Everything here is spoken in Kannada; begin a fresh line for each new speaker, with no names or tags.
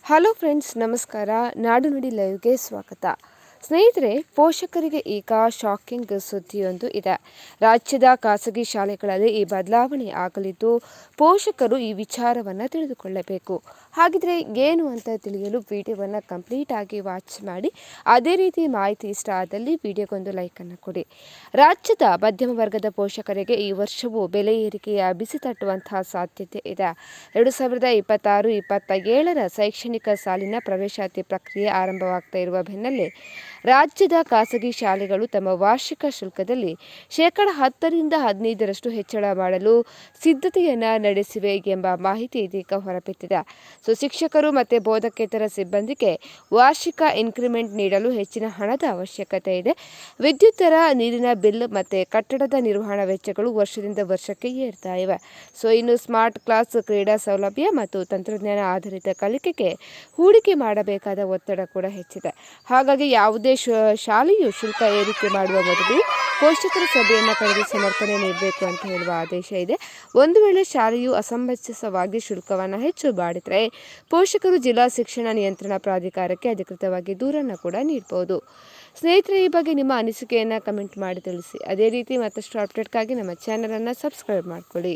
ಹಲೋ ಫ್ರೆಂಡ್ಸ್, ನಮಸ್ಕಾರ. ನಾಡು ನುಡಿ ಲೈವ್ಗೆ ಸ್ವಾಗತ. ಸ್ನೇಹಿತರೆ, ಪೋಷಕರಿಗೆ ಈಗ ಶಾಕಿಂಗ್ ಸುದ್ದಿಯೊಂದು ಇದೆ. ರಾಜ್ಯದ ಖಾಸಗಿ ಶಾಲೆಗಳಲ್ಲಿ ಈ ಬದಲಾವಣೆ ಆಗಲಿದ್ದು, ಪೋಷಕರು ಈ ವಿಚಾರವನ್ನು ತಿಳಿದುಕೊಳ್ಳಬೇಕು. ಹಾಗಿದ್ರೆ ಏನು ಅಂತ ತಿಳಿಯಲು ವಿಡಿಯೋವನ್ನು ಕಂಪ್ಲೀಟ್ ಆಗಿ ವಾಚ್ ಮಾಡಿ. ಅದೇ ರೀತಿ ಮಾಹಿತಿ ಇಷ್ಟ ಆದಲ್ಲಿ ವಿಡಿಯೋಗೊಂದು ಲೈಕನ್ನು ಕೊಡಿ. ರಾಜ್ಯದ ಮಧ್ಯಮ ವರ್ಗದ ಪೋಷಕರಿಗೆ ಈ ವರ್ಷವೂ ಬೆಲೆ ಏರಿಕೆಯ ಬಿಸಿ ತಟ್ಟುವಂತಹ ಸಾಧ್ಯತೆ ಇದೆ. 2026-27ರ ಶೈಕ್ಷಣಿಕ ಸಾಲಿನ ಪ್ರವೇಶಾತಿ ಪ್ರಕ್ರಿಯೆ ಆರಂಭವಾಗ್ತಾ ಇರುವ ಬೆನ್ನಲ್ಲೇ ರಾಜ್ಯದ ಖಾಸಗಿ ಶಾಲೆಗಳು ತಮ್ಮ ವಾರ್ಷಿಕ ಶುಲ್ಕದಲ್ಲಿ 10% ಹೆಚ್ಚಳ ಮಾಡಲು ಸಿದ್ಧತೆಯನ್ನ ನಡೆಸಿವೆ ಎಂಬ ಮಾಹಿತಿ ಇದೀಗ ಹೊರಬಿದ್ದಿದೆ. ಶಿಕ್ಷಕರು ಮತ್ತು ಬೋಧಕೇತರ ಸಿಬ್ಬಂದಿಗೆ ವಾರ್ಷಿಕ ಇನ್ಕ್ರಿಮೆಂಟ್ ನೀಡಲು ಹೆಚ್ಚಿನ ಹಣದ ಅವಶ್ಯಕತೆ ಇದೆ. ವಿದ್ಯುತ್ ದರ, ನೀರಿನ ಬಿಲ್ ಮತ್ತು ಕಟ್ಟಡದ ನಿರ್ವಹಣಾ ವೆಚ್ಚಗಳು ವರ್ಷದಿಂದ ವರ್ಷಕ್ಕೆ ಏರ್ತಾ ಇವೆ. ಇನ್ನು ಸ್ಮಾರ್ಟ್ ಕ್ಲಾಸ್, ಕ್ರೀಡಾ ಸೌಲಭ್ಯ ಮತ್ತು ತಂತ್ರಜ್ಞಾನ ಆಧಾರಿತ ಕಲಿಕೆಗೆ ಹೂಡಿಕೆ ಮಾಡಬೇಕಾದ ಒತ್ತಡ ಕೂಡ ಹೆಚ್ಚಿದೆ. ಹಾಗಾಗಿ ಯಾವುದೇ ಶಾಲೆಯು ಶುಲ್ಕ ಏರಿಕೆ ಮಾಡುವ ಮೊದಲು ಪೋಷಕರ ಸಭೆಯನ್ನು ಕರೆದು ಸಮರ್ಥನೆ ನೀಡಬೇಕು ಅಂತ ಹೇಳುವ ಆದೇಶ ಇದೆ. ಒಂದು ವೇಳೆ ಶಾಲೆಯು ಅಸಮಂಜಸವಾಗಿ ಶುಲ್ಕವನ್ನು ಹೆಚ್ಚು ಮಾಡಿದರೆ ಪೋಷಕರು ಜಿಲ್ಲಾ ಶಿಕ್ಷಣ ನಿಯಂತ್ರಣ ಪ್ರಾಧಿಕಾರಕ್ಕೆ ಅಧಿಕೃತವಾಗಿ ದೂರನ್ನು ಕೂಡ ನೀಡಬಹುದು. ಸ್ನೇಹಿತರೆ, ಈ ಬಗ್ಗೆ ನಿಮ್ಮ ಅನಿಸಿಕೆಯನ್ನು ಕಮೆಂಟ್ ಮಾಡಿ ತಿಳಿಸಿ. ಅದೇ ರೀತಿ ಮತ್ತಷ್ಟು ಅಪ್ಡೇಟ್ಗಾಗಿ ನಮ್ಮ ಚಾನಲನ್ನು ಸಬ್ಸ್ಕ್ರೈಬ್ ಮಾಡಿಕೊಳ್ಳಿ.